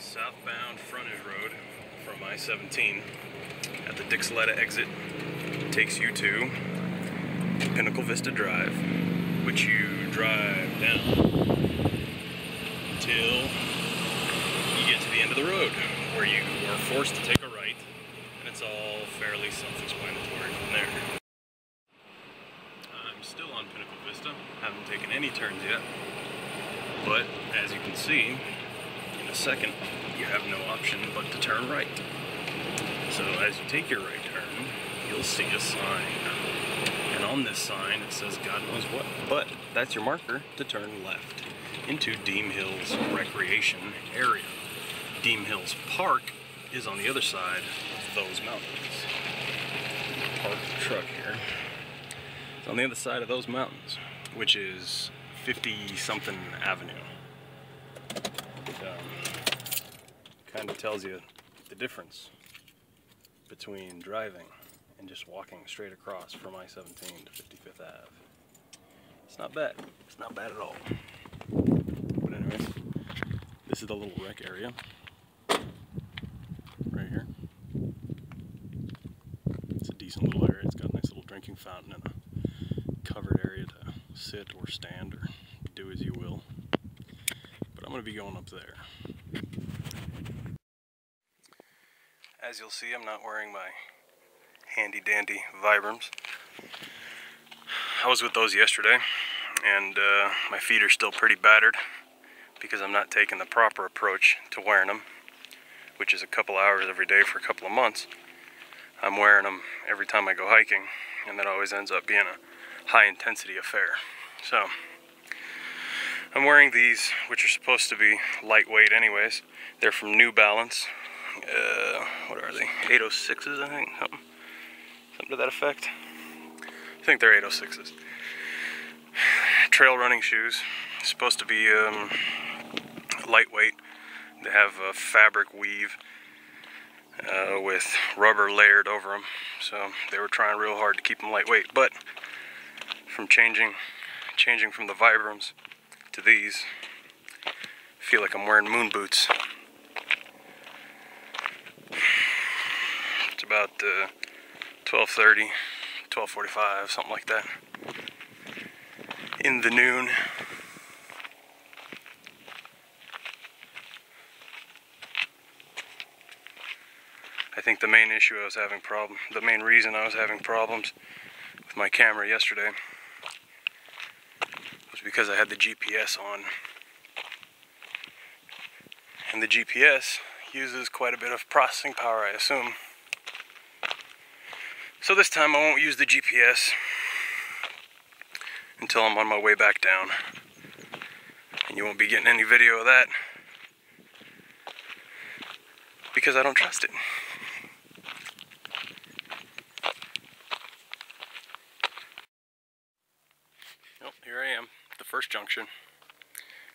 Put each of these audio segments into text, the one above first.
southbound frontage road from I-17 at the Dixletta exit takes you to Pinnacle Vista Drive, which you drive down until you get to the end of the road, where you are forced to take a right, and it's all fairly self-explanatory from there. I'm still on Pinnacle Vista, haven't taken any turns yet, but as you can see, in a second, you have no option but to turn right. So as you take your right turn, you'll see a sign. And on this sign, it says God knows what. But that's your marker to turn left into Deem Hills Recreation Area. Deem Hills Park is on the other side of those mountains. Park the truck here. It's on the other side of those mountains, which is 50-something Avenue. Kind of tells you the difference between driving and just walking straight across from I-17 to 55th Ave. It's not bad. It's not bad at all. But anyways, this is the little rec area right here. It's a decent little area. It's got a nice little drinking fountain and a covered area to sit or stand or do as you will. But I'm going to be going up there. As you'll see, I'm not wearing my handy dandy Vibrams. I was with those yesterday, and my feet are still pretty battered because I'm not taking the proper approach to wearing them, which is a couple hours every day for a couple of months. I'm wearing them every time I go hiking, and that always ends up being a high intensity affair. So I'm wearing these, which are supposed to be lightweight anyways. They're from New Balance. What are they? 806s, I think? Something to that effect. I think they're 806s. Trail running shoes. Supposed to be lightweight. They have a fabric weave with rubber layered over them. So they were trying real hard to keep them lightweight. But from changing from the Vibrams to these, I feel like I'm wearing moon boots. It's about 12:30, 12:45, something like that, in the noon. I think the main issue the main reason I was having problems with my camera yesterday was because I had the GPS on. And the GPS uses quite a bit of processing power, I assume. So this time I won't use the GPS until I'm on my way back down. And you won't be getting any video of that because I don't trust it. Well, here I am, at the first junction.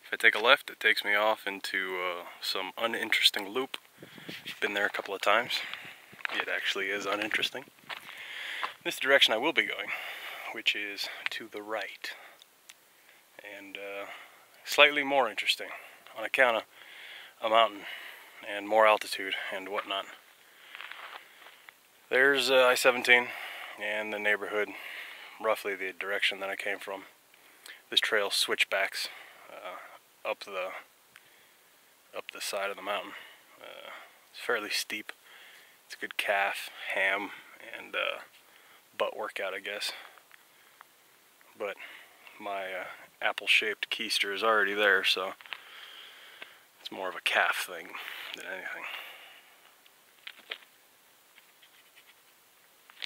If I take a left, it takes me off into some uninteresting loop. Been there a couple of times. It actually is uninteresting. This direction I will be going, which is to the right, and slightly more interesting on account of a mountain and more altitude and whatnot. There's I-17 and the neighborhood, roughly the direction that I came from. This trail switchbacks up the side of the mountain. It's fairly steep. It's a good calf, ham, and butt workout, I guess. But my apple-shaped keister is already there, so it's more of a calf thing than anything.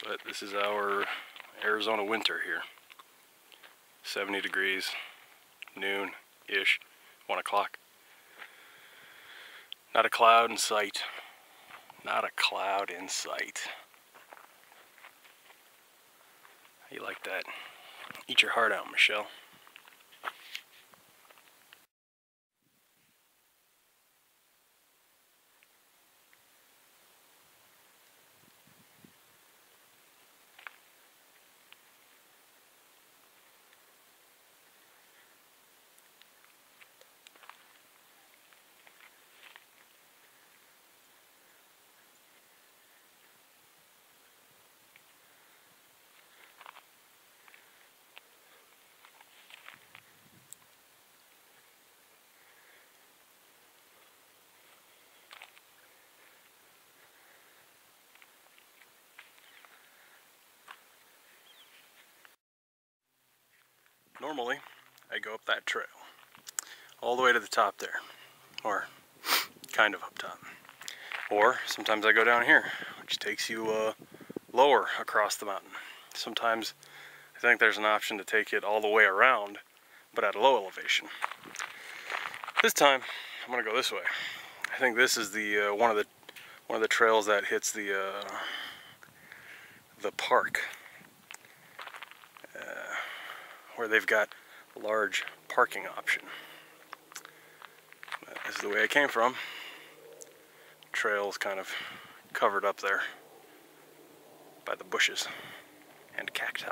But this is our Arizona winter here. 70 degrees, noon-ish, 1 o'clock. Not a cloud in sight. Not a cloud in sight. How you like that? Eat your heart out, Michelle. Normally, I go up that trail, all the way to the top there, or kind of up top. Or sometimes I go down here, which takes you lower across the mountain. Sometimes I think there's an option to take it all the way around, but at a low elevation. This time, I'm gonna go this way. I think this is the one of the trails that hits the park, where they've got a large parking option. This is the way I came from. Trail's kind of covered up there by the bushes and cacti.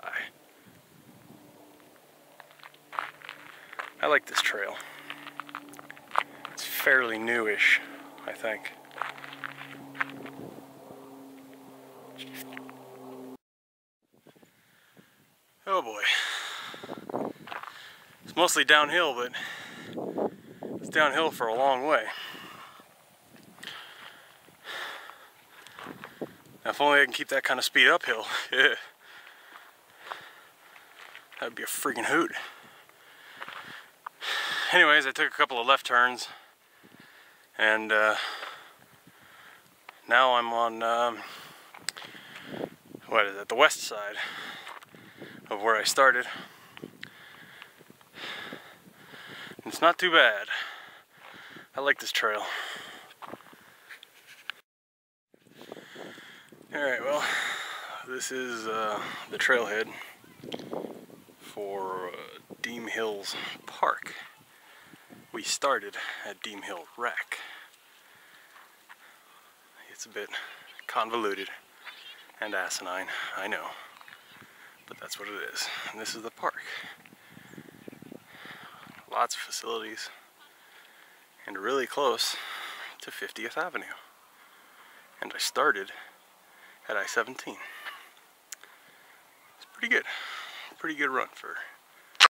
I like this trail. It's fairly newish, I think. Oh boy. It's mostly downhill, but it's downhill for a long way. Now, if only I can keep that kind of speed uphill, yeah. That'd be a freaking hoot. Anyways, I took a couple of left turns, and now I'm on, what is it, the west side of where I started. It's not too bad. I like this trail. Alright, well, this is the trailhead for Deem Hills Park. We started at Deem Hill Rec. It's a bit convoluted and asinine, I know, but that's what it is. And this is the park. Lots of facilities, and really close to 50th Avenue. And I started at I-17. It's pretty good run for